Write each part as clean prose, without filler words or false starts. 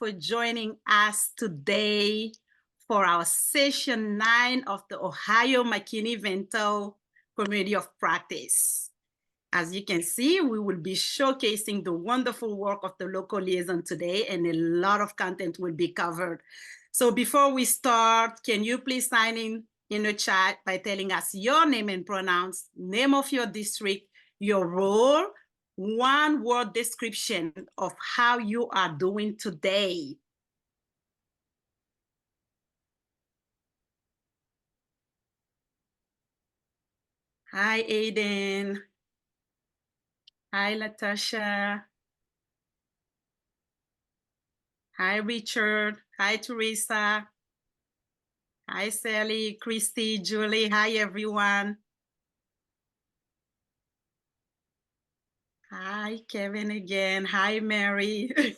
for joining us today for our session 9 of the Ohio McKinney-Vento Community of Practice. As you can see, we will be showcasing the wonderful work of the local liaison today, and a lot of content will be covered. So before we start, can you please sign in the chat by telling us your name and pronouns, name of your district, your role, one-word description of how you are doing today. Hi, Aiden. Hi, Latasha. Hi, Richard. Hi, Teresa. Hi, Sally, Christy, Julie. Hi, everyone. Hi, Kevin again. Hi, Mary.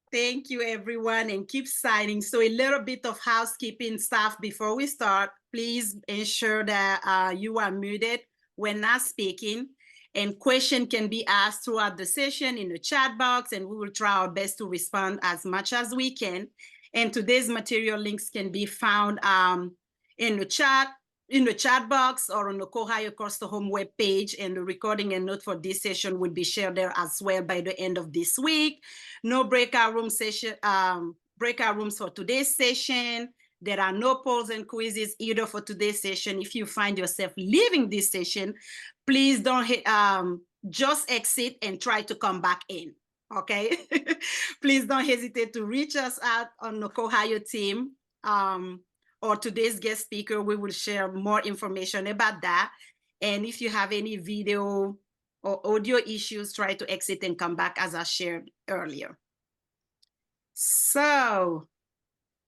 Thank you, everyone, and keep signing. So a little bit of housekeeping stuff before we start. Please ensure that you are muted when not speaking, and question can be asked throughout the session in the chat box, and we will try our best to respond as much as we can. And today's material links can be found in the chat box or on the COHHIO Course to Home webpage, and the recording and note for this session will be shared there as well by the end of this week. No breakout room session, breakout rooms for today's session. There are no polls and quizzes either for today's session. If you find yourself leaving this session, please don't just exit and try to come back in, okay? Please don't hesitate to reach us out on the COHHIO team or today's guest speaker. We will share more information about that. And if you have any video or audio issues, try to exit and come back as I shared earlier. So,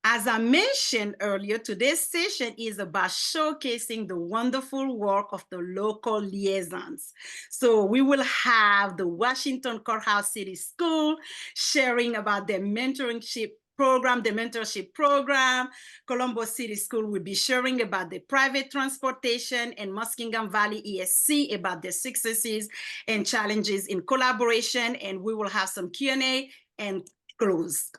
as I mentioned earlier, today's session is about showcasing the wonderful work of the local liaisons. So we will have the Washington Courthouse City School sharing about their mentorship program, Columbus City School will be sharing about the private transportation, and Muskingum Valley ESC about their successes and challenges in collaboration, and we will have some Q&A and close.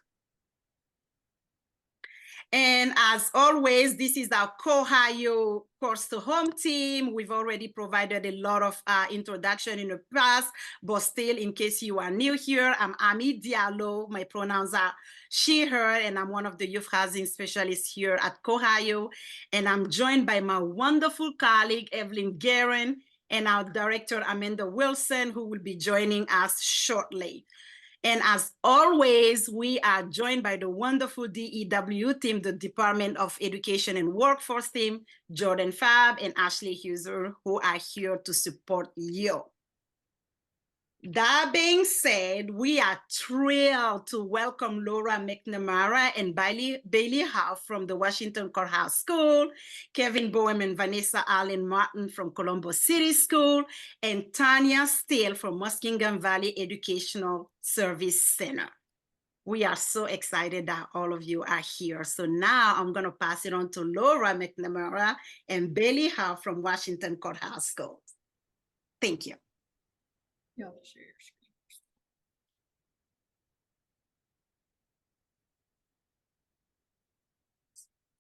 And as always, this is our COHHIO Course to Home team. We've already provided a lot of introduction in the past, but still, in case you are new here, I'm Ami Diallo. My pronouns are she, her, and I'm one of the youth housing specialists here at COHHIO. And I'm joined by my wonderful colleague, Evelyn Guerin, and our director, Amanda Wilson, who will be joining us shortly. And as always, we are joined by the wonderful DEW team, the Department of Education and Workforce team, Jordan Fab and Ashley Huser, who are here to support you. That being said, we are thrilled to welcome Laura McNamara and Bailey Howe from the Washington Courthouse School, Kevin Boehm and Vanessa Allen Martin from Columbus City School, and Tanya Steele from Muskingum Valley Educational Service Center. We are so excited that all of you are here. So now I'm going to pass it on to Laura McNamara and Bailey Howe from Washington Courthouse School. Thank you. You have to share your screen.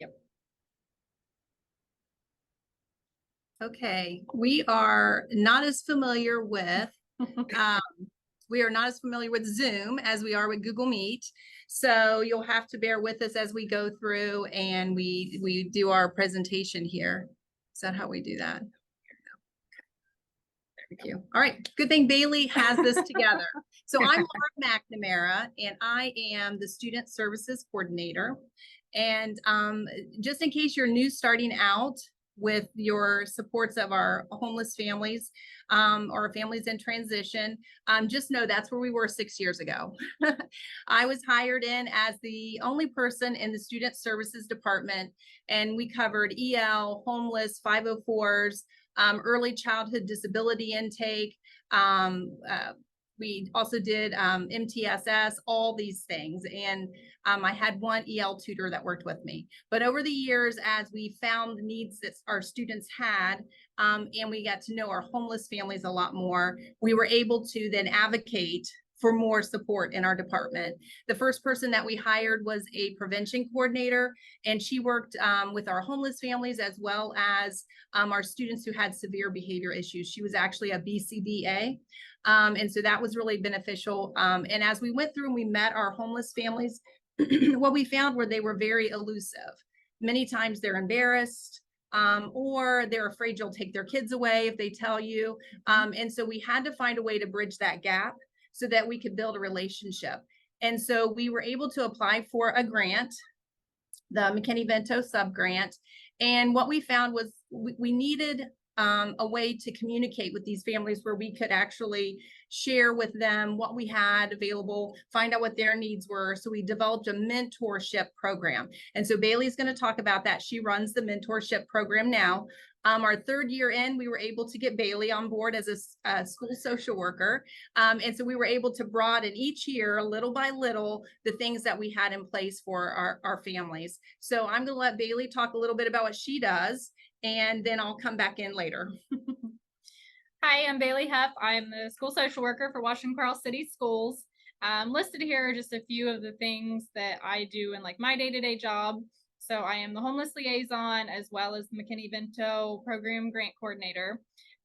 Yep. Okay, we are not as familiar with Zoom as we are with Google Meet. So you'll have to bear with us as we go through and we do our presentation here. Is that how we do that? Thank you. All right, good thing Bailey has this together. So I'm Laura McNamara, and I am the Student Services Coordinator. And just in case you're new starting out with your supports of our homeless families or families in transition, just know that's where we were 6 years ago. I was hired in as the only person in the Student Services Department, and we covered EL, homeless, 504s, early childhood disability intake. We also did MTSS, all these things. And I had one EL tutor that worked with me. But over the years, as we found the needs that our students had, and we got to know our homeless families a lot more, we were able to then advocate for more support in our department. The first person that we hired was a prevention coordinator, and she worked with our homeless families as well as our students who had severe behavior issues. She was actually a BCBA. And so that was really beneficial. And as we went through and we met our homeless families, what we found were they were very elusive. Many times they're embarrassed, or they're afraid you'll take their kids away if they tell you. And so we had to find a way to bridge that gap so that we could build a relationship. And so we were able to apply for a grant, the McKinney-Vento sub-grant. And what we found was we needed a way to communicate with these families where we could actually share with them what we had available, find out what their needs were. So we developed a mentorship program. And so Bailey's going to talk about that. She runs the mentorship program now. Our third year in, we were able to get Bailey on board as a school social worker. And so we were able to broaden each year, little by little, the things that we had in place for our families. So I'm going to let Bailey talk a little bit about what she does, and then I'll come back in later. Hi, I'm Bailey Huff. I'm the school social worker for Washington Carl City Schools. Listed here are just a few of the things that I do in like my day-to-day job. So I am the homeless liaison as well as the McKinney-Vento program grant coordinator.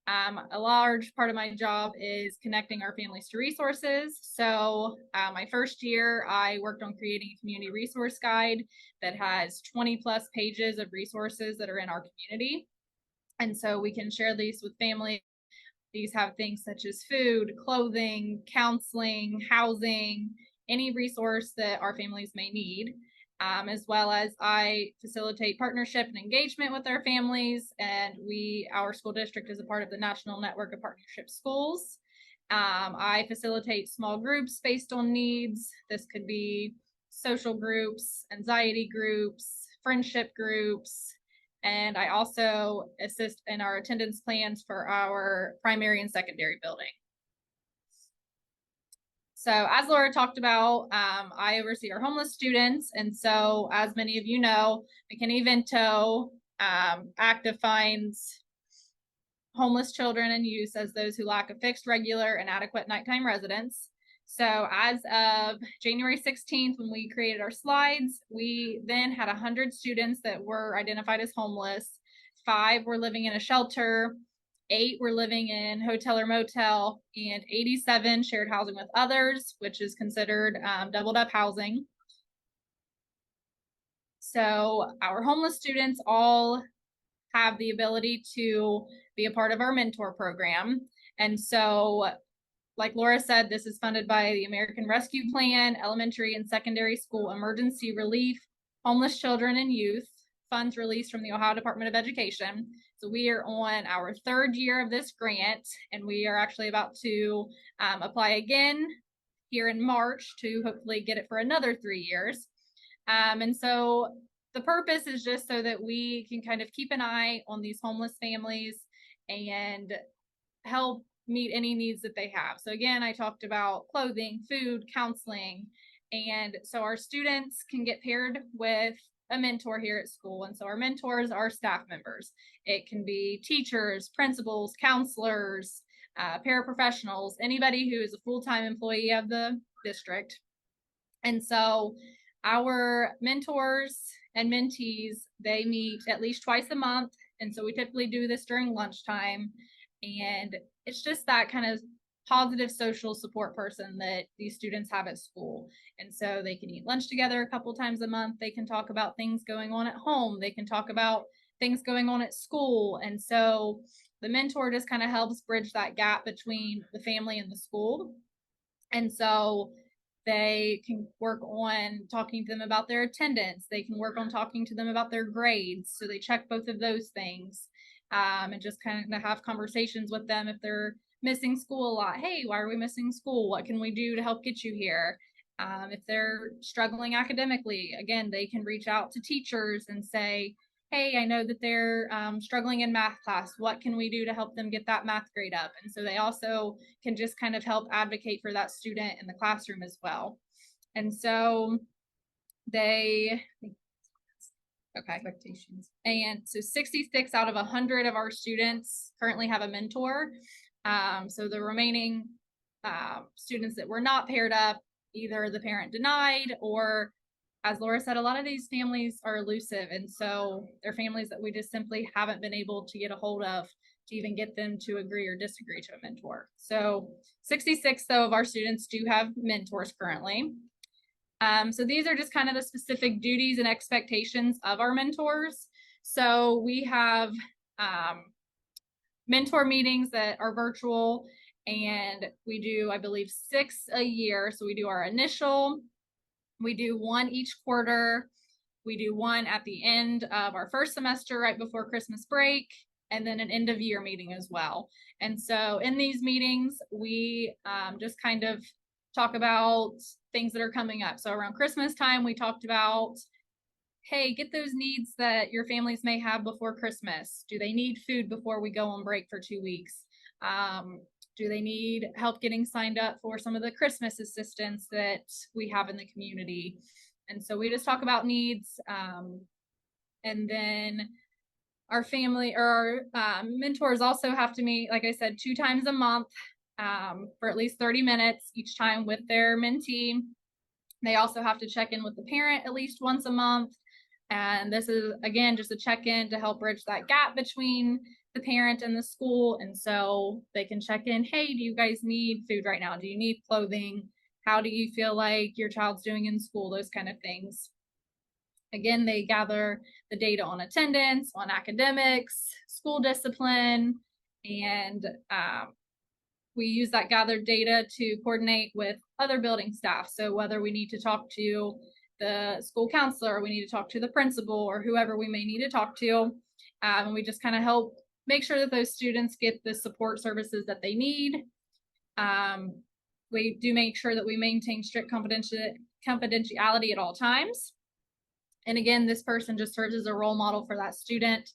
A large part of my job is connecting our families to resources. So my first year, I worked on creating a community resource guide that has 20+ pages of resources that are in our community. And so we can share these with families. These have things such as food, clothing, counseling, housing, any resource that our families may need. As well as I facilitate partnership and engagement with our families, and our school district is a part of the National Network of Partnership Schools. I facilitate small groups based on needs. This could be social groups, anxiety groups, friendship groups, and I also assist in our attendance plans for our primary and secondary building. So as Laura talked about, I oversee our homeless students. And so as many of you know, McKinney-Vento Act defines homeless children and youth as those who lack a fixed, regular, and adequate nighttime residence. So as of January 16th, when we created our slides, we then had 100 students that were identified as homeless. 5 were living in a shelter. 8 were living in hotel or motel, and 87 shared housing with others, which is considered doubled up housing. So our homeless students all have the ability to be a part of our mentor program. And so, like Laura said, this is funded by the American Rescue Plan, Elementary and Secondary School Emergency Relief, Homeless Children and Youth, funds released from the Ohio Department of Education. So we are on our 3rd year of this grant, and we are actually about to apply again here in March to hopefully get it for another 3 years. And so the purpose is just so that we can kind of keep an eye on these homeless families and help meet any needs that they have. So again, I talked about clothing, food, counseling, and so our students can get paired with a mentor here at school. And so our mentors are staff members. It can be teachers, principals, counselors, paraprofessionals, anybody who is a full-time employee of the district. And so our mentors and mentees, they meet at least twice a month. And so we typically do this during lunchtime. And it's just that kind of positive social support person that these students have at school. And so they can eat lunch together a couple times a month. They can talk about things going on at home. They can talk about things going on at school. And so the mentor just kind of helps bridge that gap between the family and the school. And so they can work on talking to them about their attendance. They can work on talking to them about their grades. So they check both of those things, and just kind of have conversations with them if they're missing school a lot. Hey, why are we missing school? What can we do to help get you here? If they're struggling academically, again, they can reach out to teachers and say, hey, I know that they're struggling in math class. What can we do to help them get that math grade up? And so they also can just kind of help advocate for that student in the classroom as well. And so okay. Expectations. And so 66 out of 100 of our students currently have a mentor. So the remaining students that were not paired up, either the parent denied, or as Laura said, a lot of these families are elusive. And so they're families that we just simply haven't been able to get a hold of to even get them to agree or disagree to a mentor. So 66 though of our students do have mentors currently. So these are just kind of the specific duties and expectations of our mentors. So we have mentor meetings that are virtual, and we do, I believe, 6 a year. So we do our initial, we do one each quarter, we do one at the end of our first semester right before Christmas break, and then an end of year meeting as well. And so in these meetings, we just kind of talk about things that are coming up. So around Christmas time, we talked about, hey, get those needs that your families may have before Christmas. Do they need food before we go on break for 2 weeks? Do they need help getting signed up for some of the Christmas assistance that we have in the community? And so we just talk about needs. And then our family or our mentors also have to meet, like I said, 2 times a month for at least 30 minutes each time with their mentee. They also have to check in with the parent at least once a month. And this is, again, just a check-in to help bridge that gap between the parent and the school. And so they can check in, hey, do you guys need food right now? Do you need clothing? How do you feel like your child's doing in school? Those kind of things. Again, they gather the data on attendance, on academics, school discipline, and we use that gathered data to coordinate with other building staff. So whether we need to talk to the school counselor, or we need to talk to the principal, or whoever we may need to talk to, and we just kind of help make sure that those students get the support services that they need. We do make sure that we maintain strict confidentiality at all times. And again, this person just serves as a role model for that student.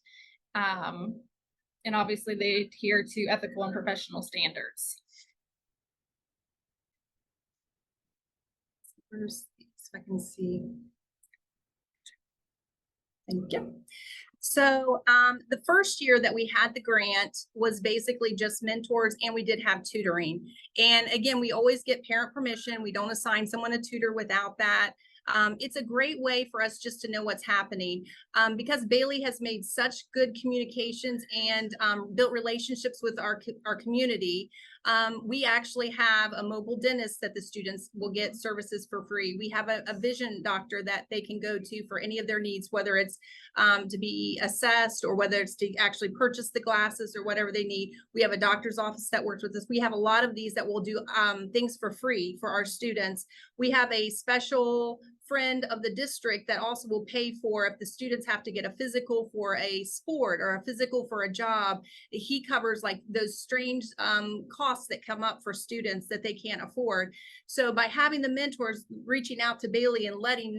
And obviously they adhere to ethical and professional standards. First, so I can see. Thank you. So the first year that we had the grant was basically just mentors, and we did have tutoring. And again, we always get parent permission. We don't assign someone a tutor without that. It's a great way for us just to know what's happening because Bailey has made such good communications and built relationships with our community. We actually have a mobile dentist that the students will get services for free. We have a vision doctor that they can go to for any of their needs, whether it's to be assessed or whether it's to actually purchase the glasses or whatever they need. We have a doctor's office that works with us. We have a lot of these that will do things for free for our students. We have a special friend of the district that also will pay for if the students have to get a physical for a sport or a physical for a job. He covers like those strange costs that come up for students that they can't afford. So by having the mentors reaching out to Bailey and letting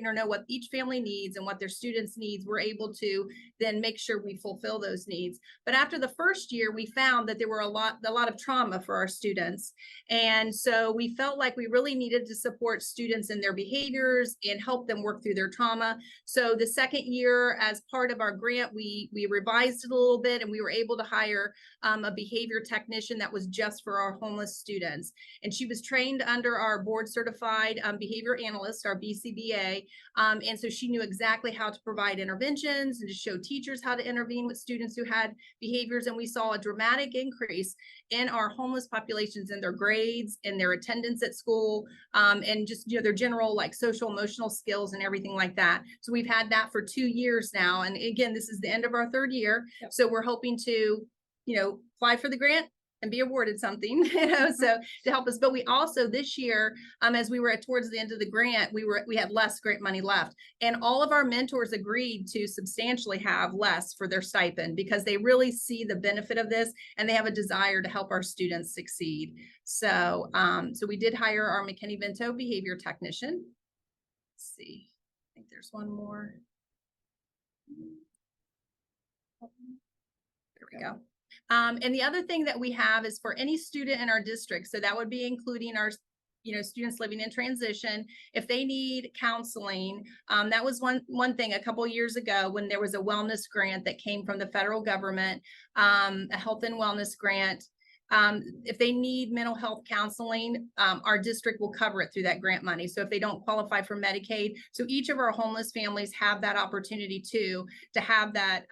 her know what each family needs and what their students needs, we're able to then make sure we fulfill those needs. But after the first year, we found that there were a lot of trauma for our students. And so we felt like we really needed to support students in their behaviors and help them work through their trauma. So the second year, as part of our grant, we revised it a little bit, and we were able to hire a behavior technician that was just for our homeless students. And she was trained under our board certified behavior analyst, our BCBA. And so she knew exactly how to provide interventions and to show teachers how to intervene with students who had behaviors. And we saw a dramatic increase in our homeless populations in their grades and their attendance at school, and just their general like social emotional skills and everything like that. So we've had that for 2 years now. And again, this is the end of our 3rd year. Yep. So we're hoping to, apply for the grant and be awarded something, so to help us. But we also this year, as we were towards the end of the grant, we had less grant money left. And all of our mentors agreed to substantially have less for their stipend because they really see the benefit of this and they have a desire to help our students succeed. So, so we did hire our McKinney-Vento behavior technician. Let's see, I think there's one more. There we go. And the other thing that we have is for any student in our district, so that would be including our students living in transition, if they need counseling. That was one thing a couple of years ago when there was a wellness grant that came from the federal government, a health and wellness grant. If they need mental health counseling, our district will cover it through that grant money. So if they don't qualify for Medicaid, so each of our homeless families have that opportunity too, to have that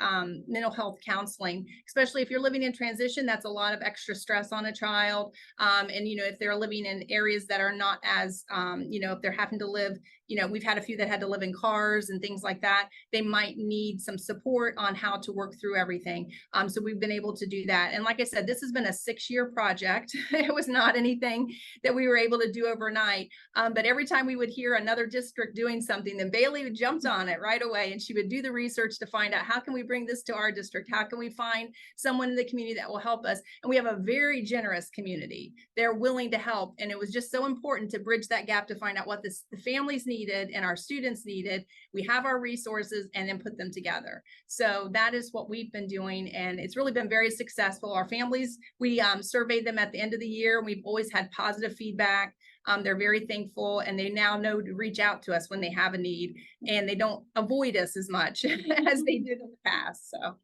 mental health counseling, especially if you're living in transition. That's a lot of extra stress on a child. And, you know, if they're living in areas that are not as, you know, if they're having to live, you know, we've had a few that had to live in cars and things like that, they might need some support on how to work through everything. So we've been able to do that. And like I said, this has been a 6-year project. It was not anything that we were able to do overnight. But every time we would hear another district doing something, then Bailey jumped on it right away, and she would do the research to find out, how can we bring this to our district? How can we find someone in the community that will help us? And we have a very generous community. They're willing to help. And it was just so important to bridge that gap to find out what the families needed and our students needed. We have our resources and then put them together. So that is what we've been doing. And it's really been very successful. Our families, we surveyed them at the end of the year. We've always had positive feedback. They're very thankful, and they now know to reach out to us when they have a need, and they don't avoid us as much as they did in the past. So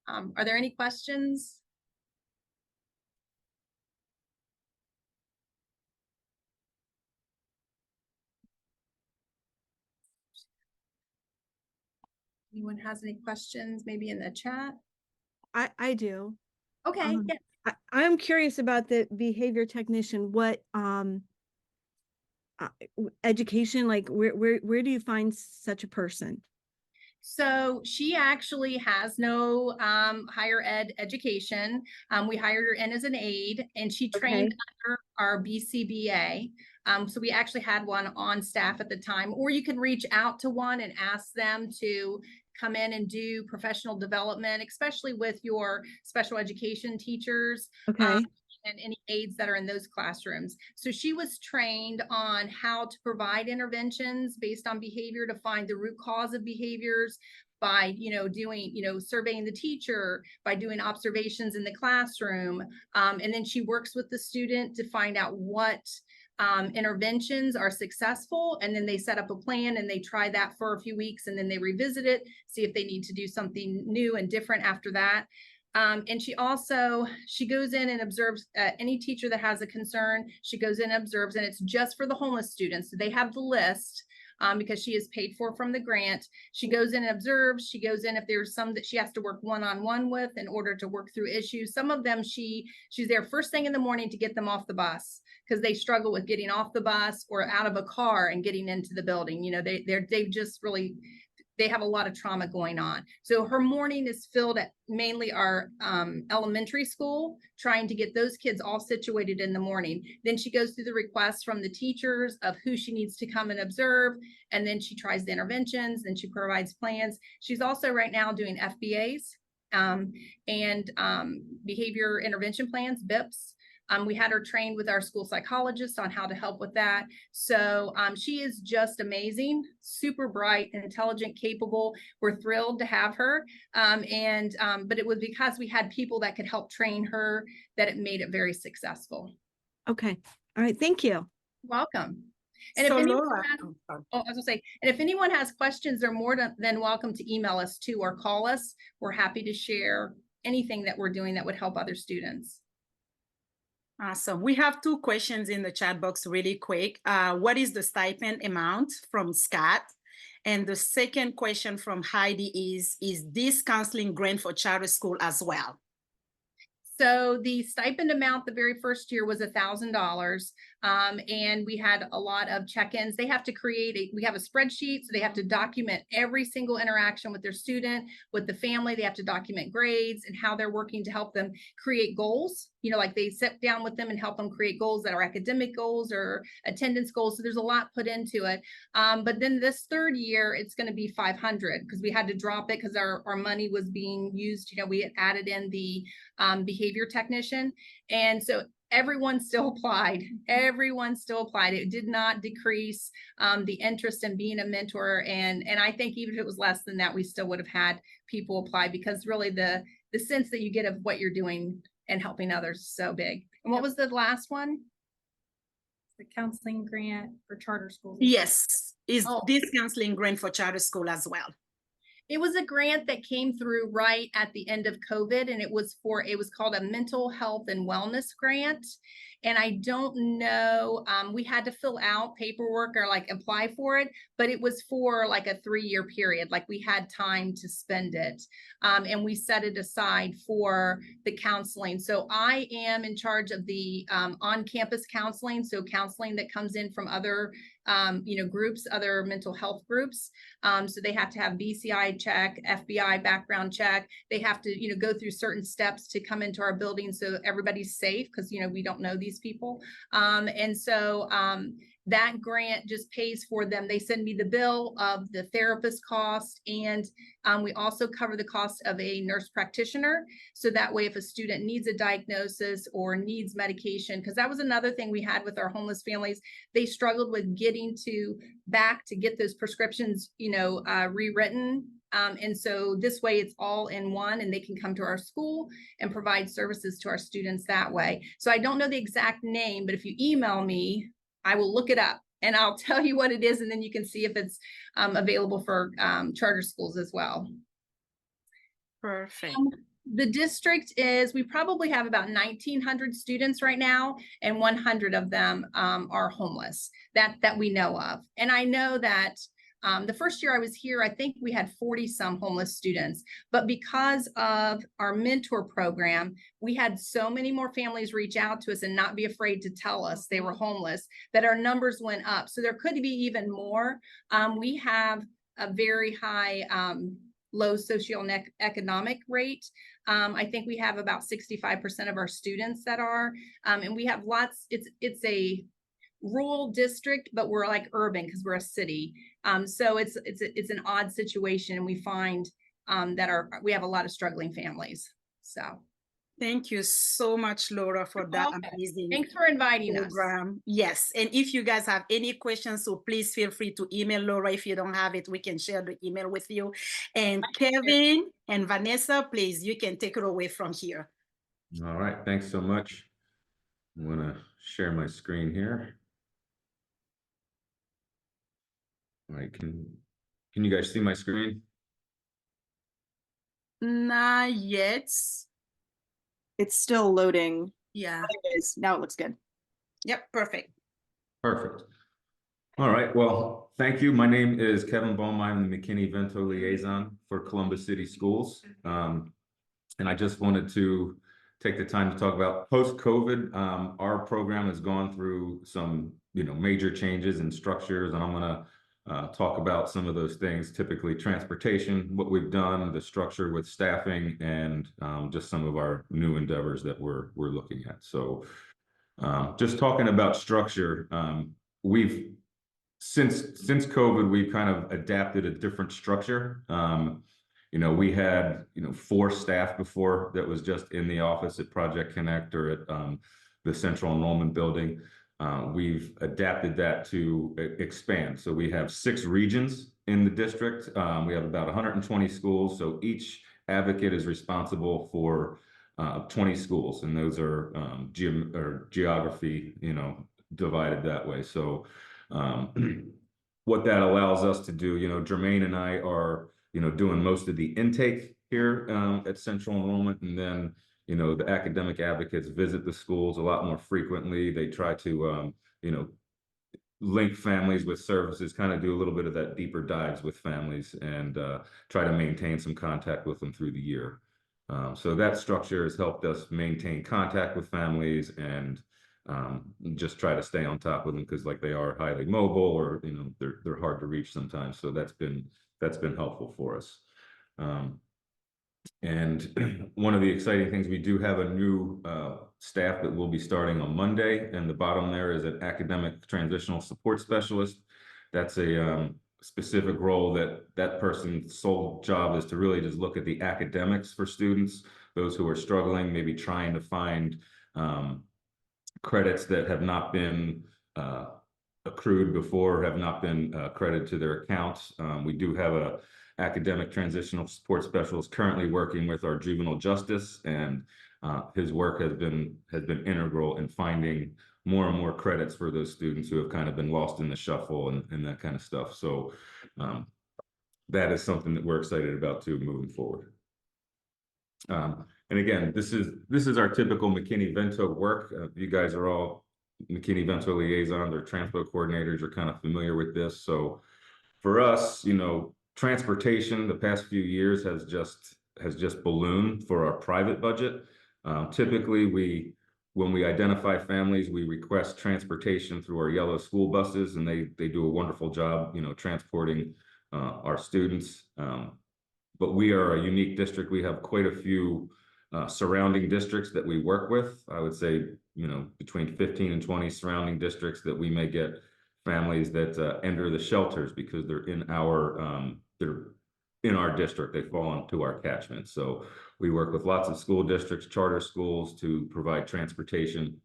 are there any questions? Anyone has any questions, maybe in the chat? I do. Okay, yeah. I'm curious about the behavior technician. What education, like where do you find such a person? So she actually has no higher ed education. We hired her in as an aide, and she trained under our BCBA. So we actually had one on staff at the time, or you can reach out to one and ask them to come in and do professional development, especially with your special education teachers. Okay. And any aides that are in those classrooms. So she was trained on how to provide interventions based on behavior, to find the root cause of behaviors by, you know, doing, you know, surveying the teacher, by doing observations in the classroom. And then she works with the student to find out what interventions are successful, and then they set up a plan and they try that for a few weeks, and then they revisit it, see if they need to do something new and different after that. And she goes in and observes any teacher that has a concern. She goes in and observes, and it's just for the homeless students. So they have the list because she is paid for from the grant. She goes in and observes. She goes in if there's some that she has to work one-on-one with in order to work through issues. Some of them she's there first thing in the morning to get them off the bus, because they struggle with getting off the bus or out of a car and getting into the building. You know, they've just really, they have a lot of trauma going on. So her morning is filled at mainly our elementary school, trying to get those kids all situated in the morning. Then she goes through the requests from the teachers of who she needs to come and observe. And then she tries the interventions, then she provides plans. She's also right now doing FBAs and behavior intervention plans, BIPs. We had her trained with our school psychologist on how to help with that. So she is just amazing, super bright, intelligent, capable. We're thrilled to have her. But it was because we had people that could help train her that it made it very successful. Okay. All right. Thank you. Welcome. And So if anyone Laura, has, I was gonna say, and if anyone has questions, they're more than welcome to email us too, or call us. We're happy to share anything that we're doing that would help other students. awesome. We have 2 questions in the chat box really quick. What is the stipend amount from Scott? And the second question from Heidi is this counseling grant for charter school as well? So the stipend amount the very first year was $1,000. And we had a lot of check-ins. They have to we have a spreadsheet, so they have to document every single interaction with their student, with the family. They have to document grades and how they're working to help them create goals. You know, like they sit down with them and help them create goals that are academic goals or attendance goals. So there's a lot put into it. But then this third year, it's going to be $500 because we had to drop it because our money was being used. You know, we had added in the behavior technician. And so everyone still applied. Everyone still applied. It did not decrease the interest in being a mentor. And I think even if it was less than that, we still would have had people apply, because really the sense that you get of what you're doing and helping others is so big. And what was the last one? The counseling grant for charter schools. Yes, is Oh. this counseling grant for charter school as well? It was a grant that came through right at the end of COVID, and it was called a mental health and wellness grant. And I don't know, we had to fill out paperwork or like apply for it, but it was for like a 3-year period. Like we had time to spend it. And we set it aside for the counseling. So I am in charge of the on-campus counseling. So counseling that comes in from other groups, other mental health groups. So they have to have BCI check, FBI background check. They have to, go through certain steps to come into our building so everybody's safe because, we don't know these people. And so that grant just pays for them. They send me the bill of the therapist cost, and we also cover the cost of a nurse practitioner. So that way, if a student needs a diagnosis or needs medication, because that was another thing we had with our homeless families, they struggled with getting back to get those prescriptions, rewritten. And so this way it's all in one, and they can come to our school and provide services to our students that way. So I don't know the exact name, but if you email me, I will look it up and I'll tell you what it is. And then you can see if it's available for charter schools as well. Perfect. The district we probably have about 1,900 students right now, and 100 of them are homeless that we know of. And I know that the first year I was here, I think we had 40 some homeless students, but because of our mentor program, we had so many more families reach out to us and not be afraid to tell us they were homeless, that our numbers went up. So there could be even more. We have a very high low socioeconomic rate. I think we have about 65% of our students that are, and we have lots, it's a rural district, but we're like urban because we're a city. So it's an odd situation, and we find that we have a lot of struggling families. So thank you so much, Laura, for that amazing Thanks for inviting program. us. Yes, and if you guys have any questions, so please feel free to email Laura. If you don't have it, we can share the email with you. And Kevin and Vanessa, please, you can take it away from here. All right, thanks so much. I'm gonna share my screen here. All right, can you guys see my screen? Not yet. It's still loading. Yeah. There it is. Now it looks good. Yep, perfect. Perfect. All right, well, thank you. My name is Kevin Baum. I'm the McKinney-Vento Liaison for Columbus City Schools. And I just wanted to take the time to talk about post-COVID. Our program has gone through some, major changes and structures, and I'm gonna talk about some of those things, typically transportation, what we've done, the structure with staffing, and just some of our new endeavors that we're looking at. So just talking about structure, we've since COVID, we've kind of adapted a different structure. We had 4 staff before that was just in the office at Project Connect or at the Central Enrollment Building. We've adapted that to expand. So we have 6 regions in the district. We have about 120 schools. So each advocate is responsible for 20 schools, and those are geography, divided that way. So what that allows us to do, Jermaine and I are, doing most of the intake here at Central Enrollment, and then the academic advocates visit the schools a lot more frequently. They try to, link families with services, kind of do a little bit of that deeper dives with families, and try to maintain some contact with them through the year. So that structure has helped us maintain contact with families and just try to stay on top of them, because like they are highly mobile, or they're hard to reach sometimes. So that's been helpful for us. And one of the exciting things, we do have a new staff that will be starting on Monday, and the bottom there is an academic transitional support specialist. That's a specific role that person's sole job is to really just look at the academics for students, those who are struggling, maybe trying to find credits that have not been accrued before, have not been credited to their accounts. We do have a academic transitional support specialist currently working with our juvenile justice, and his work has been integral in finding more and more credits for those students who have kind of been lost in the shuffle and that kind of stuff. So that is something that we're excited about too moving forward. And again, this is our typical McKinney-Vento work. You guys are all McKinney-Vento liaisons or transport coordinators are kind of familiar with this. So for us, you know, transportation the past few years has just ballooned for our private budget. Typically, when we identify families, we request transportation through our yellow school buses, and they do a wonderful job, you know, transporting our students. But we are a unique district. We have quite a few surrounding districts that we work with. I would say, you know, between 15 and 20 surrounding districts that we may get families that enter the shelters because they're in our district. They fall into our catchment. So we work with lots of school districts, charter schools to provide transportation.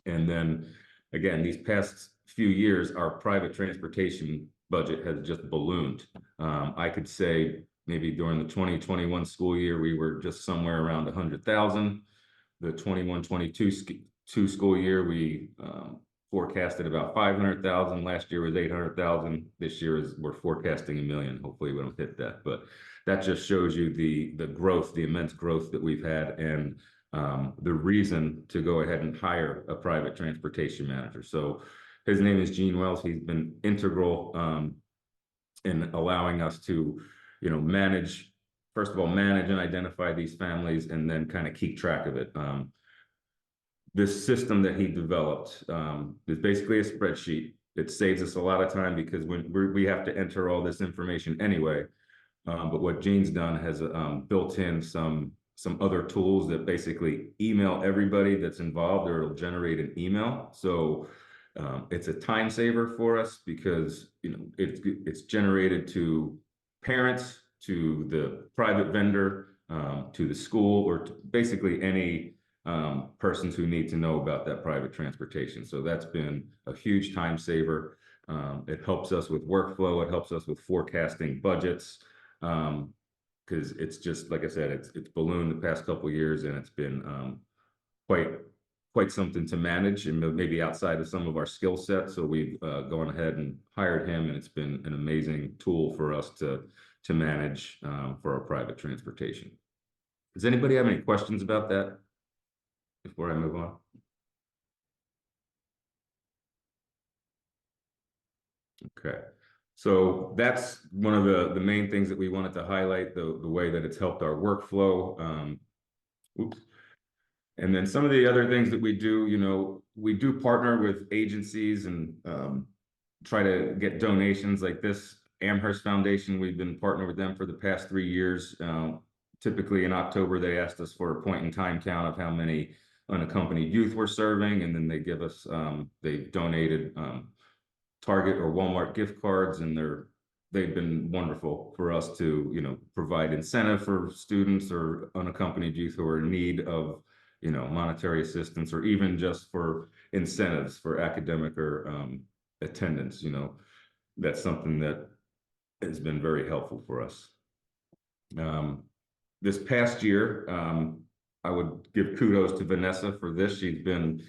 And then again, these past few years, our private transportation budget has just ballooned. I could say maybe during the 2021 school year, we were just somewhere around 100,000. The 21-22 school year, we forecasted about 500,000. Last year was 800,000. This year we're forecasting 1 million. Hopefully we don't hit that, but that just shows you the growth, the immense growth that we've had, and the reason to go ahead and hire a private transportation manager. So his name is Gene Wells. He's been integral in allowing us to, you know, manage and identify these families and then kind of keep track of it. This system that he developed is basically a spreadsheet. It saves us a lot of time because we have to enter all this information anyway. But what Gene's done has built in some other tools that basically email everybody that's involved, or it'll generate an email. So it's a time saver for us because, you know, it's generated to parents, to the private vendor, to the school, or to basically any persons who need to know about that private transportation. So that's been a huge time saver. It helps us with workflow. It helps us with forecasting budgets. Because it's just, like I said, it's ballooned the past couple of years, and it's been quite something to manage, and maybe outside of some of our skill sets. So we've gone ahead and hired him, and it's been an amazing tool for us to manage for our private transportation. Does anybody have any questions about that before I move on? Okay. So that's one of the main things that we wanted to highlight, the way that it's helped our workflow. And then some of the other things that we do, you know, we do partner with agencies and try to get donations like this. Amherst Foundation, we've been partnered with them for the past 3 years. Typically in October, they asked us for a point in time count of how many unaccompanied youth we're serving, and then they give us, they donated Target or Walmart gift cards, and they've been wonderful for us to, you know, provide incentive for students or unaccompanied youth who are in need of, you know, monetary assistance, or even just for incentives for academic or attendance. You know, that's something that has been very helpful for us. This past year, I would give kudos to Vanessa for this. She's been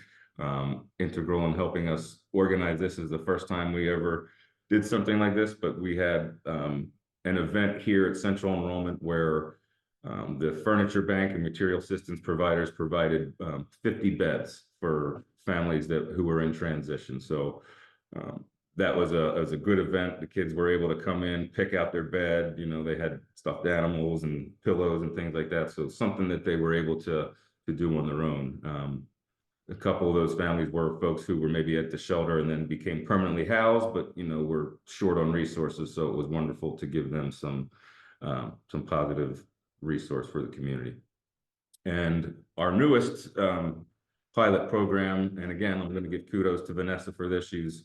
integral in helping us organize this. Is the first time we ever did something like this, but we had an event here at Central Enrollment where the furniture bank and material assistance providers provided 50 beds for families who were in transition. So that was a good event. The kids were able to come in, pick out their bed. You know, they had stuffed animals and pillows and things like that. So something that they were able to do on their own. A couple of those families were folks who were maybe at the shelter and then became permanently housed, but, you know, were short on resources. So it was wonderful to give them some positive resource for the community. And our newest pilot program, and again, I'm going to give kudos to Vanessa for this. She's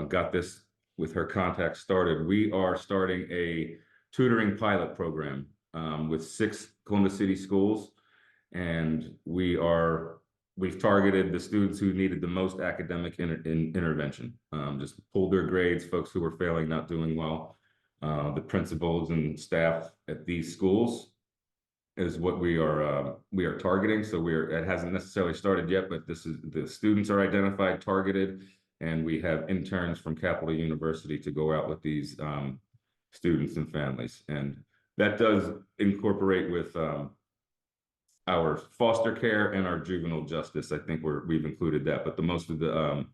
got this with her contacts started. We are starting a tutoring pilot program with 6 Columbus City schools, and we've targeted the students who needed the most academic intervention. Just pulled their grades, folks who were failing, not doing well. The principals and staff at these schools is what we are targeting. So it hasn't necessarily started yet, but the students are identified, targeted, and we have interns from Capital University to go out with these students and families. And that does incorporate with our foster care and our juvenile justice. I think we've included that, but the most of the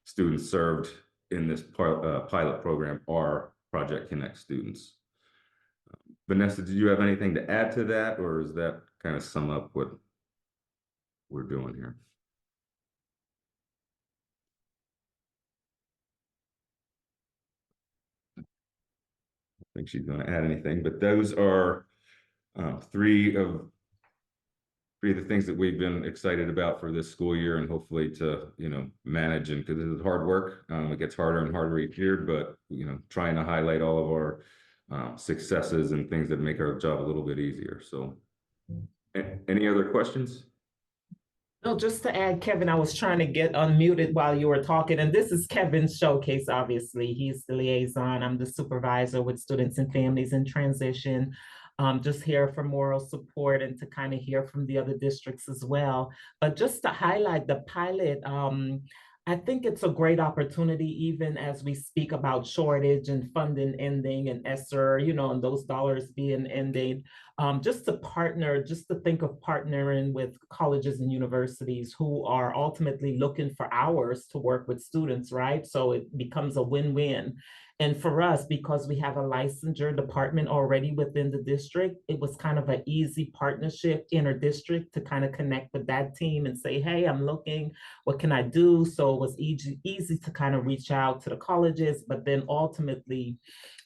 students served in this pilot program are Project Connect students. Vanessa, did you have anything to add to that, or does that kind of sum up what we're doing here? I think she's going to add anything, but those are three of the things that we've been excited about for this school year, and hopefully to, manage, and because this is hard work. It gets harder and harder each year, but, trying to highlight all of our successes and things that make our job a little bit easier. So any other questions? No, just to add, Kevin, I was trying to get unmuted while you were talking, and this is Kevin's showcase, obviously. He's the liaison. I'm the supervisor with students and families in transition. Just here for moral support and to kind of hear from the other districts as well. But just to highlight the pilot, I think it's a great opportunity, even as we speak about shortage and funding ending and ESSER, and those dollars being ended, just to think of partnering with colleges and universities who are ultimately looking for hours to work with students, right? So it becomes a win-win. And for us, because we have a licensure department already within the district, it was kind of an easy partnership inter-district to kind of connect with that team and say, hey, I'm looking, what can I do? So it was easy to kind of reach out to the colleges, but then ultimately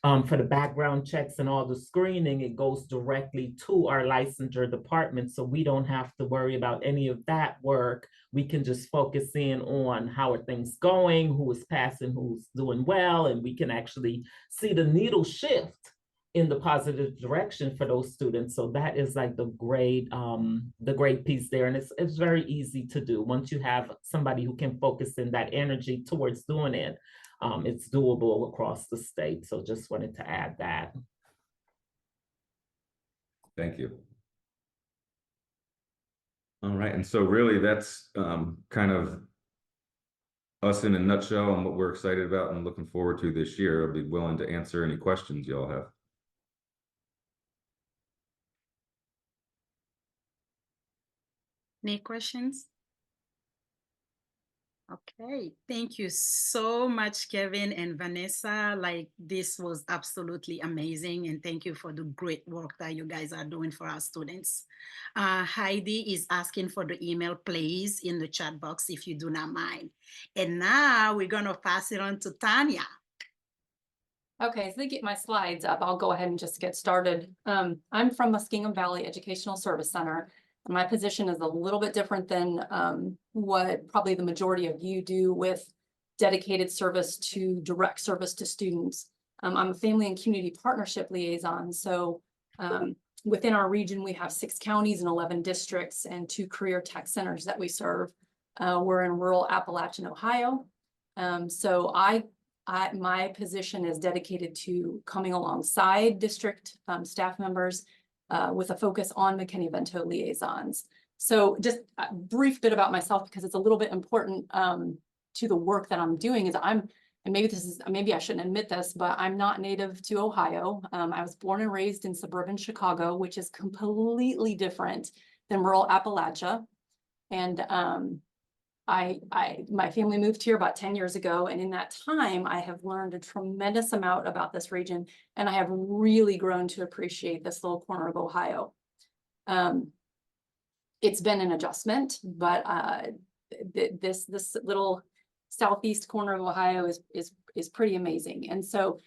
for the background checks and all the screening, it goes directly to our licensure department. So we don't have to worry about any of that work. We can just focus in on how are things going, who is passing, who's doing well, and we can actually see the needle shift in the positive direction for those students. So that is like the great piece there. And it's very easy to do. Once you have somebody who can focus in that energy towards doing it, it's doable across the state. So just wanted to add that. Thank you. All right, and so really that's kind of us in a nutshell and what we're excited about and looking forward to this year. I'll be willing to answer any questions y'all have. Any questions? Okay, thank you so much, Kevin and Vanessa. Like, this was absolutely amazing, and thank you for the great work that you guys are doing for our students. Heidi is asking for the email, please, in the chat box if you do not mind. And now we're gonna pass it on to Tanya. Okay, so to get my slides up, I'll go ahead and just get started. I'm from Muskingum Valley Educational Service Center. My position is a little bit different than what probably the majority of you do with dedicated service to direct service to students. I'm a family and community partnership liaison. So within our region, we have 6 counties and 11 districts and 2 career tech centers that we serve. We're in rural Appalachian, Ohio. So my position is dedicated to coming alongside district staff members with a focus on McKinney-Vento liaisons. So just a brief bit about myself, because it's a little bit important to the work that I'm doing, is and maybe I shouldn't admit this, but I'm not native to Ohio. I was born and raised in suburban Chicago, which is completely different than rural Appalachia. And my family moved here about 10 years ago. And in that time, I have learned a tremendous amount about this region. And I have really grown to appreciate this little corner of Ohio. It's been an adjustment, but this little southeast corner of Ohio is pretty amazing. And so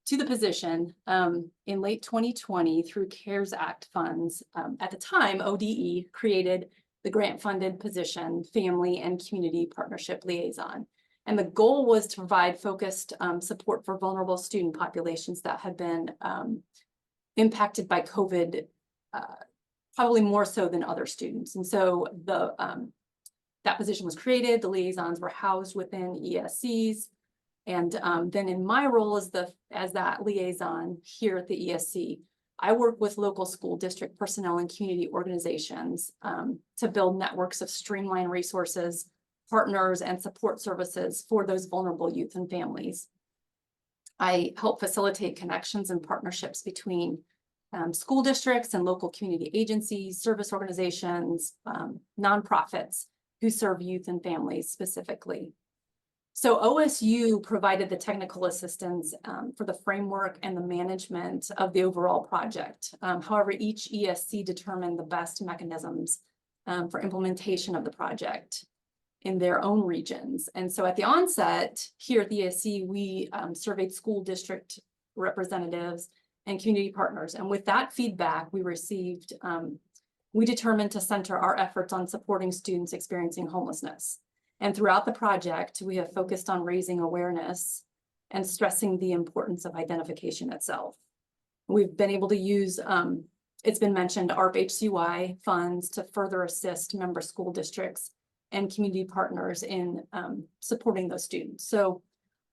to the position, in late 2020, through CARES Act funds, at the time, ODE created the grant-funded position, Family and Community Partnership Liaison. And the goal was to provide focused support for vulnerable student populations that had been impacted by COVID, probably more so than other students. And so that position was created, the liaisons were housed within ESCs. And then in my role as that liaison here at the ESC, I work with local school district personnel and community organizations to build networks of streamlined resources, partners, and support services for those vulnerable youth and families. I help facilitate connections and partnerships between school districts and local community agencies, service organizations, nonprofits who serve youth and families specifically. So OSU provided the technical assistance for the framework and the management of the overall project. However, each ESC determined the best mechanisms for implementation of the project in their own regions. And so at the onset here at the ESC, we surveyed school district representatives and community partners. And with that feedback we received, we determined to center our efforts on supporting students experiencing homelessness. And throughout the project, we have focused on raising awareness and stressing the importance of identification itself. We've been able to use, it's been mentioned, ARP HCY funds to further assist member school districts and community partners in supporting those students. So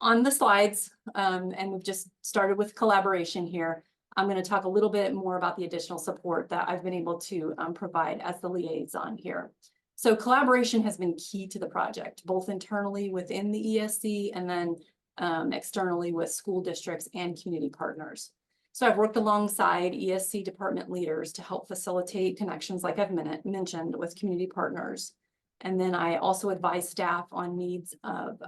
on the slides, and we've just started with collaboration here, I'm going to talk a little bit more about the additional support that I've been able to provide as the liaison here. So collaboration has been key to the project, both internally within the ESC and then externally with school districts and community partners. So I've worked alongside ESC department leaders to help facilitate connections, like I've mentioned, with community partners. And then I also advise staff on needs of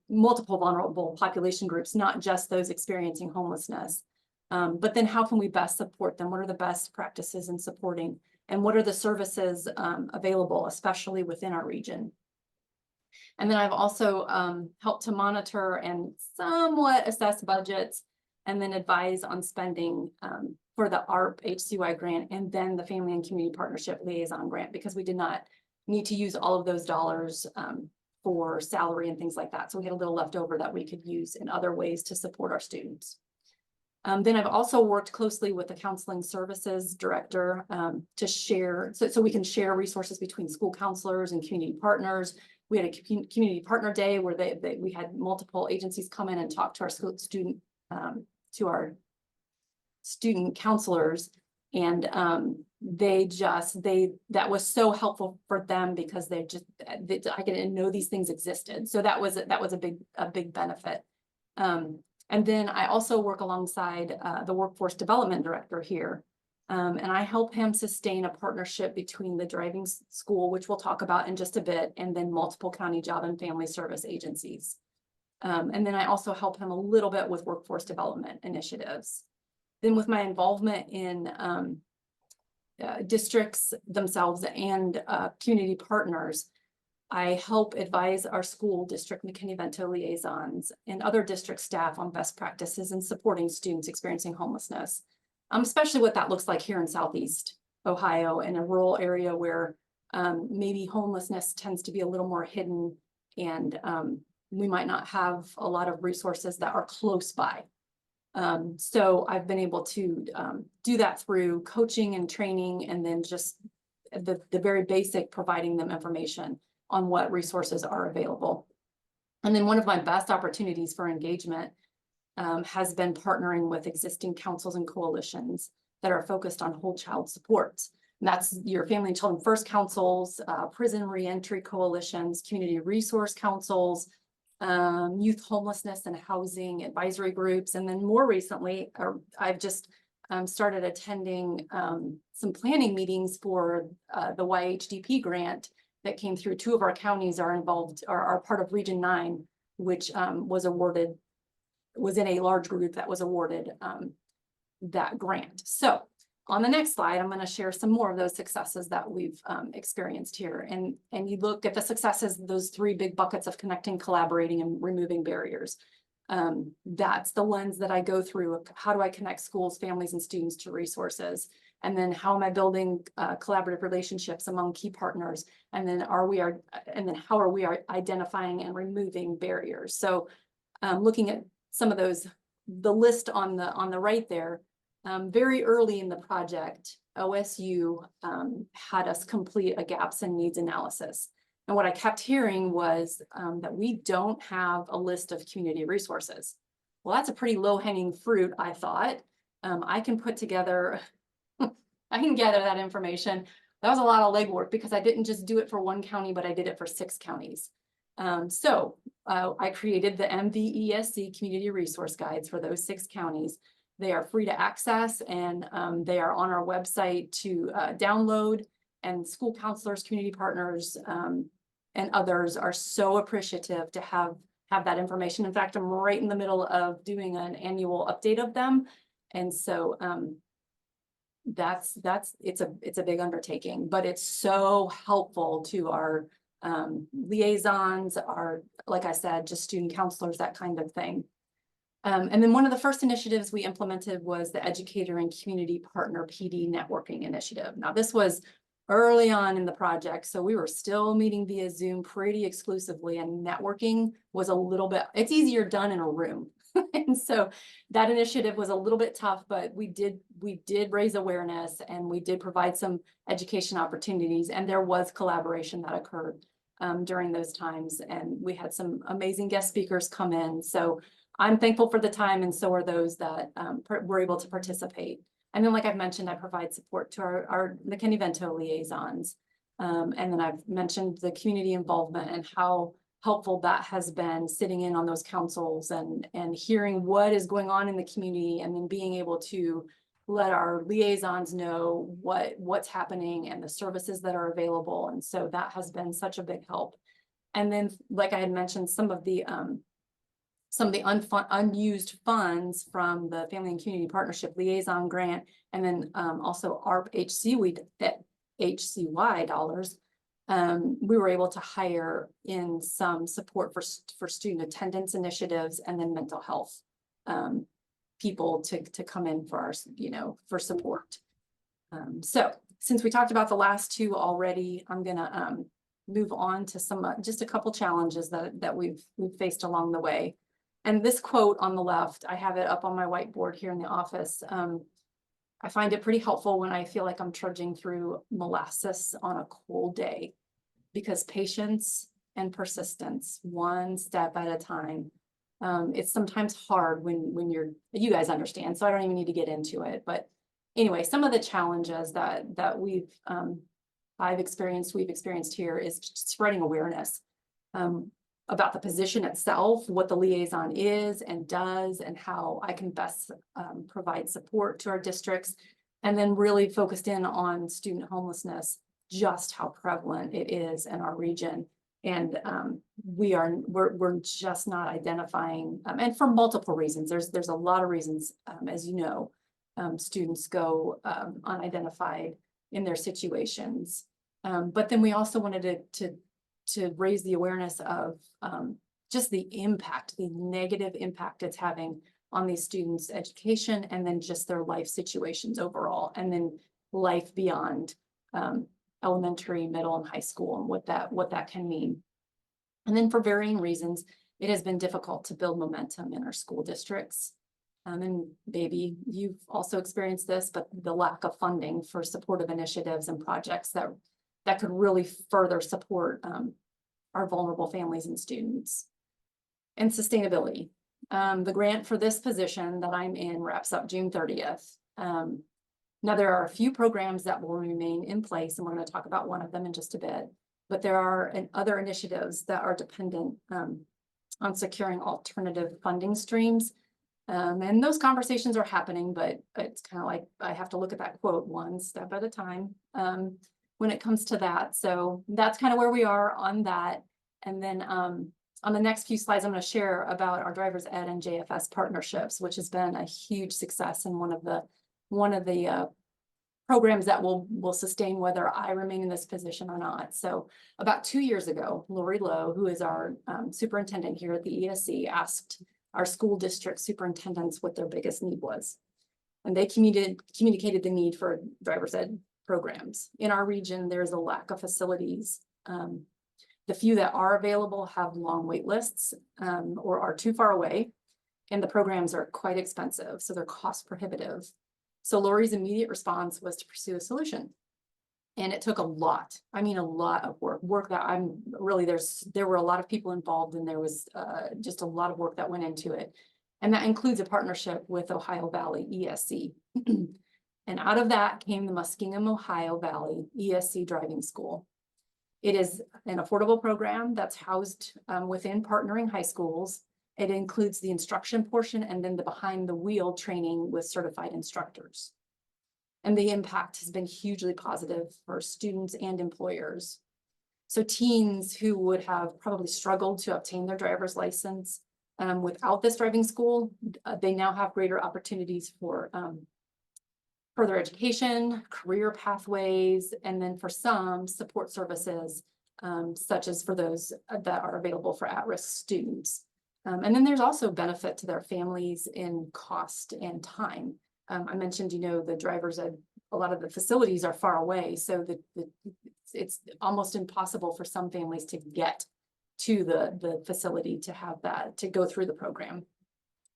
multiple vulnerable population groups, not just those experiencing homelessness. But then how can we best support them? What are the best practices in supporting? And what are the services available, especially within our region? And then I've also helped to monitor and somewhat assess budgets and then advise on spending for the ARP HCY grant and then the Family and Community Partnership Liaison grant, because we did not need to use all of those dollars for salary and things like that. So we had a little left over that we could use in other ways to support our students. Then I've also worked closely with the counseling services director to share, so we can share resources between school counselors and community partners. We had a community partner day where we had multiple agencies come in and talk to our student counselors, and that was so helpful for them because I didn't know these things existed. So that was a big benefit. And then I also work alongside the workforce development director here. And I help him sustain a partnership between the driving school, which we'll talk about in just a bit, and then multiple county job and family service agencies. And then I also help him a little bit with workforce development initiatives. Then with my involvement in districts themselves and community partners, I help advise our school district McKinney-Vento liaisons and other district staff on best practices in supporting students experiencing homelessness, especially what that looks like here in Southeast Ohio, in a rural area where maybe homelessness tends to be a little more hidden, and we might not have a lot of resources that are close by. So I've been able to do that through coaching and training, and then just the very basic providing them information on what resources are available. And then one of my best opportunities for engagement has been partnering with existing councils and coalitions that are focused on whole child support. And that's your Family and Children First councils, prison reentry coalitions, community resource councils, youth homelessness and housing advisory groups. And then more recently, I've just started attending some planning meetings for the YHDP grant that came through. Two of our counties are part of Region 9, which was in a large group that was awarded that grant. So on the next slide, I'm going to share some more of those successes that we've experienced here. And you look at the successes, those three big buckets of connecting, collaborating, and removing barriers. That's the lens that I go through. How do I connect schools, families, and students to resources? And then how am I building collaborative relationships among key partners? And then how are we identifying and removing barriers? So looking at some of those, the list on the right there, very early in the project, OSU had us complete a gaps and needs analysis. And what I kept hearing was that we don't have a list of community resources. Well, that's a pretty low-hanging fruit, I thought. I can put together, I can gather that information. That was a lot of legwork because I didn't just do it for one county, but I did it for 6 counties. I created the MVESC Community Resource Guides for those 6 counties. They are free to access, and they are on our website to download, and school counselors, community partners, and others are so appreciative to have that information. In fact, I'm right in the middle of doing an annual update of them. And so it's a big undertaking, but it's so helpful to our liaisons, our, like I said, just student counselors, that kind of thing. And then one of the first initiatives we implemented was the Educator and Community Partner PD Networking Initiative. Now, this was early on in the project, so we were still meeting via Zoom pretty exclusively, and networking was a little bit, it's easier done in a room. And so that initiative was a little bit tough, but we did raise awareness, and we did provide some education opportunities, and there was collaboration that occurred during those times, and we had some amazing guest speakers come in. So I'm thankful for the time, and so are those that were able to participate. And then, like I've mentioned, I provide support to our McKinney-Vento liaisons. And then I've mentioned the community involvement and how helpful that has been, sitting in on those councils and hearing what is going on in the community, and then being able to let our liaisons know what's happening and the services that are available. And so that has been such a big help. And then, like I had mentioned, some of the unused funds from the Family and Community Partnership Liaison Grant, and then also ARP HCY dollars, we were able to hire in some support for student attendance initiatives, and then mental health people to come in for our, for support. So since we talked about the last 2 already, I'm gonna move on to just a couple challenges that we've faced along the way. And this quote on the left, I have it up on my whiteboard here in the office. I find it pretty helpful when I feel like I'm trudging through molasses on a cold day, because patience and persistence, one step at a time. It's sometimes hard when you guys understand, so I don't even need to get into it. But anyway, some of the challenges that we've experienced here is spreading awareness about the position itself, what the liaison is and does, and how I can best provide support to our districts. And then really focused in on student homelessness, just how prevalent it is in our region. And we're just not identifying, and for multiple reasons. There's a lot of reasons, as you know, students go unidentified in their situations. But then we also wanted to raise the awareness of just the negative impact it's having on these students' education, and then just their life situations overall, and then life beyond elementary, middle, and high school, and what that can mean. And then for varying reasons, it has been difficult to build momentum in our school districts. And maybe you've also experienced this, but the lack of funding for supportive initiatives and projects that could really further support our vulnerable families and students. And sustainability. The grant for this position that I'm in wraps up June 30th. Now, there are a few programs that will remain in place, and we're going to talk about one of them in just a bit. But there are other initiatives that are dependent on securing alternative funding streams. And those conversations are happening, but it's kind of like I have to look at that quote one step at a time when it comes to that. So that's kind of where we are on that. And then on the next few slides, I'm going to share about our driver's ed and JFS partnerships, which has been a huge success, and one of the programs that will sustain whether I remain in this position or not. So about 2 years ago, Lori Lowe, who is our superintendent here at the ESC, asked our school district superintendents what their biggest need was. And they communicated the need for driver's ed programs. In our region, there's a lack of facilities. The few that are available have long wait lists or are too far away, and the programs are quite expensive, so they're cost prohibitive. So Lori's immediate response was to pursue a solution. And it took a lot of work that there were a lot of people involved, and there was just a lot of work that went into it. And that includes a partnership with Ohio Valley ESC. And out of that came the Muskingum, Ohio Valley ESC Driving School. It is an affordable program that's housed within partnering high schools. It includes the instruction portion and then the behind the wheel training with certified instructors. And the impact has been hugely positive for students and employers. So teens who would have probably struggled to obtain their driver's license without this driving school, they now have greater opportunities for further education, career pathways, and then for some support services, such as for those that are available for at-risk students. And then there's also benefit to their families in cost and time. I mentioned, the drivers at a lot of the facilities are far away, so it's almost impossible for some families to get to the facility to have to go through the program.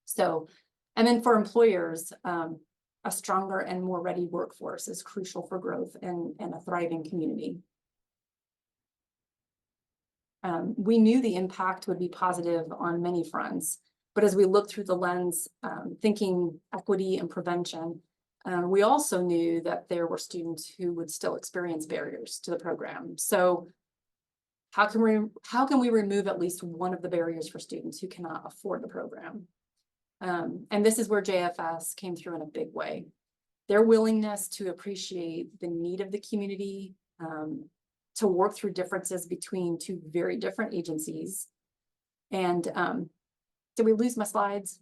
So, and then for employers, a stronger and more ready workforce is crucial for growth and a thriving community. We knew the impact would be positive on many fronts, but as we looked through the lens, thinking equity and prevention, we also knew that there were students who would still experience barriers to the program. So how can we remove at least one of the barriers for students who cannot afford the program? And this is where JFS came through in a big way. Their willingness to appreciate the need of the community, to work through differences between two very different agencies. And did we lose my slides?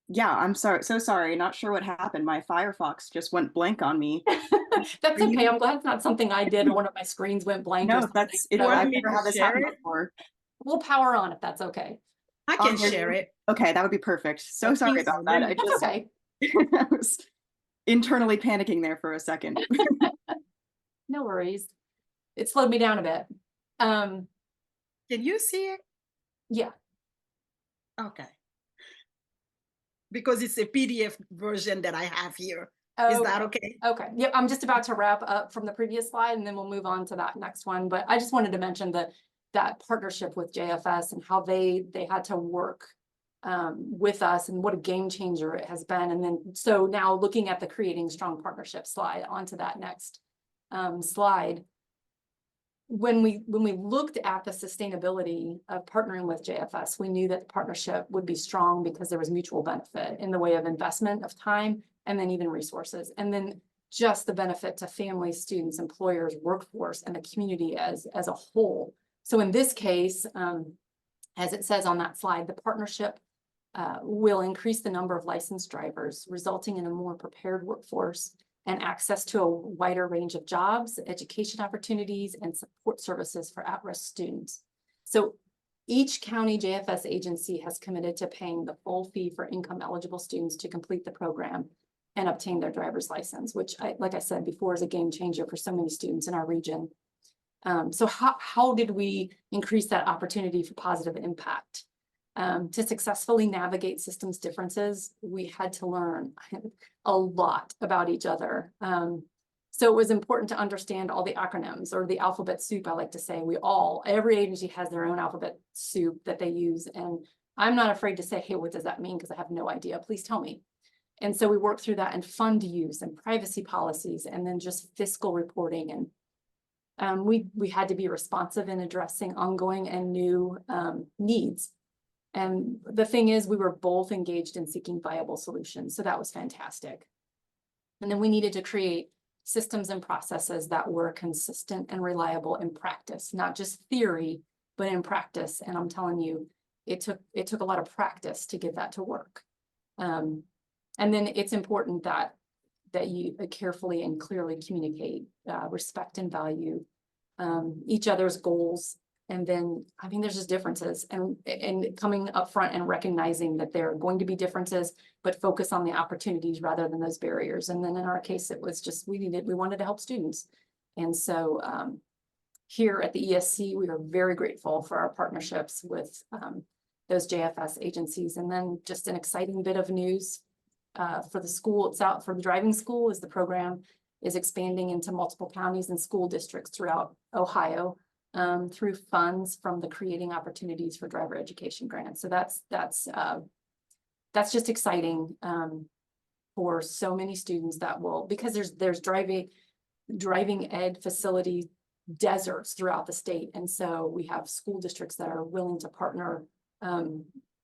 Yeah, I'm sorry. So sorry. Not sure what happened. My Firefox just went blank on me. That's okay. I'm glad it's not something I did or one of my screens went blank. No, that's it. So I've never had this happen before. we'll power on if that's okay. I can share it. Okay, that would be perfect. So I sorry think so. about that. I That's just okay. I was internally panicking there for a second. No worries. It slowed me down a bit. Can you see it? Yeah. Okay. Because it's a PDF version that I have here. Is that okay? Okay. Yeah, I'm just about to wrap up from the previous slide and then we'll move on to that next one. But I just wanted to mention that partnership with JFS and how they had to work with us and what a game changer it has been. And then, so now looking at the creating strong partnership slide onto that next slide. When we looked at the sustainability of partnering with JFS, we knew that the partnership would be strong because there was mutual benefit in the way of investment of time and then even resources. And then just the benefit to families, students, employers, workforce, and the community as a whole. So in this case, as it says on that slide, the partnership will increase the number of licensed drivers, resulting in a more prepared workforce and access to a wider range of jobs, education opportunities, and support services for at-risk students. So each county JFS agency has committed to paying the full fee for income-eligible students to complete the program and obtain their driver's license, which, like I said before, is a game changer for so many students in our region. So how did we increase that opportunity for positive impact? To successfully navigate systems differences, we had to learn a lot about each other. So it was important to understand all the acronyms, or the alphabet soup, I like to say. Every agency has their own alphabet soup that they use. And I'm not afraid to say, hey, what does that mean? Because I have no idea. Please tell me. And so we worked through that, and fund use and privacy policies, and then just fiscal reporting. And we had to be responsive in addressing ongoing and new needs. And the thing is, we were both engaged in seeking viable solutions. So that was fantastic. And then we needed to create systems and processes that were consistent and reliable in practice, not just theory, but in practice. And I'm telling you, it took a lot of practice to get that to work. And then it's important that you carefully and clearly communicate, respect and value each other's goals. And then, I mean, there's just differences, and coming up front and recognizing that there are going to be differences, but focus on the opportunities rather than those barriers. And then in our case, it was just, we wanted to help students. And so here at the ESC, we are very grateful for our partnerships with those JFS agencies. And then just an exciting bit of news for the school itself, for the driving school, is the program is expanding into multiple counties and school districts throughout Ohio. Through funds from the Creating Opportunities for Driver Education grant. So that's just exciting for so many students that will, because there's driving ed facility deserts throughout the state. And so we have school districts that are willing to partner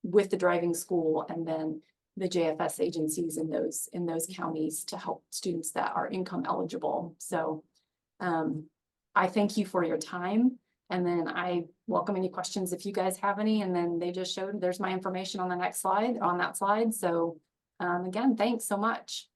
with the driving school and then the JFS agencies in those counties to help students that are income eligible. So I thank you for your time. And then I welcome any questions if you guys have any. And then they just showed, there's my information on the next slide, on that slide. So again, thanks so much.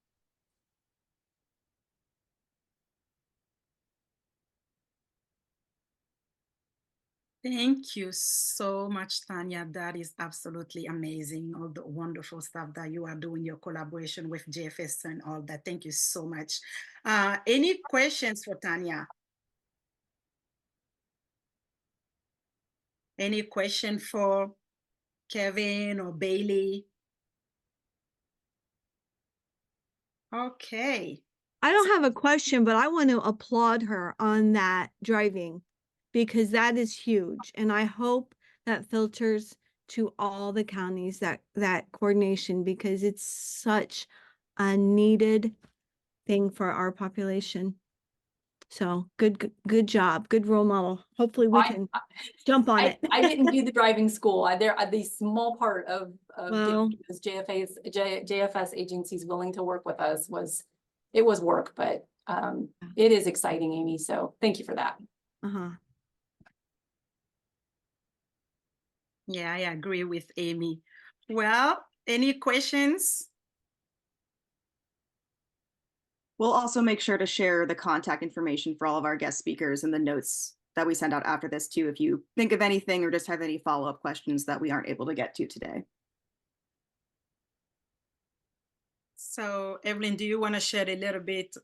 Thank you so much, Tanya. That is absolutely amazing. All the wonderful stuff that you are doing, your collaboration with JFS and all that. Thank you so much. Any questions for Tanya? Any question for Kevin or Bailey? Okay. I don't have a question, but I want to applaud her on that driving because that is huge. And I hope that filters to all the counties, that coordination, because it's such a needed thing for our population. So good job, good role model. Hopefully we can jump on it. I didn't do the driving school. The small part of Well, those JFS agencies willing to work with us was work, but it is exciting, Amy. So thank you for that. Yeah, I agree with Amy. Well, any questions? We'll also make sure to share the contact information for all of our guest speakers and the notes that we send out after this too, if you think of anything or just have any follow-up questions that we aren't able to get to today. So Evelyn, do you want to share a little bit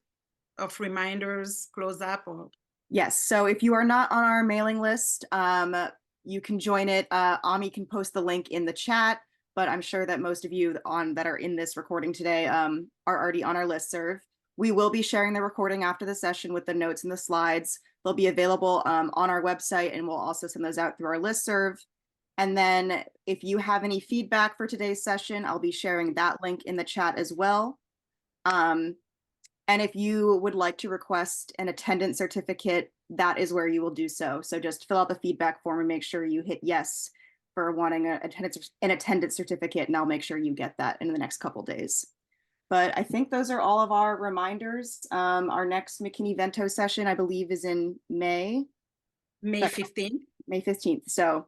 of reminders, close up? Or? Yes, so if you are not on our mailing list, you can join it. Ami can post the link in the chat, but I'm sure that most of you that are in this recording today are already on our listserv. We will be sharing the recording after the session with the notes and the slides. They'll be available on our website, and we'll also send those out through our listserv. And then if you have any feedback for today's session, I'll be sharing that link in the chat as well. And if you would like to request an attendance certificate, that is where you will do so. So just fill out the feedback form and make sure you hit yes for wanting an attendance certificate, and I'll make sure you get that in the next couple days. But I think those are all of our reminders. Our next McKinney-Vento session, I believe, is in May 15th. May 15th. So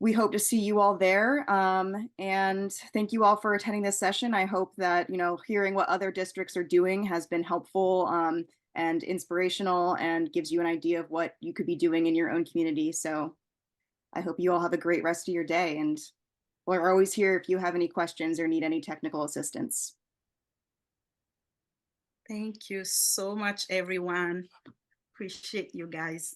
we hope to see you all there. And thank you all for attending this session. I hope that, hearing what other districts are doing has been helpful and inspirational and gives you an idea of what you could be doing in your own community. So I hope you all have a great rest of your day. And we're always here if you have any questions or need any technical assistance. Thank you so much, everyone. Appreciate you guys.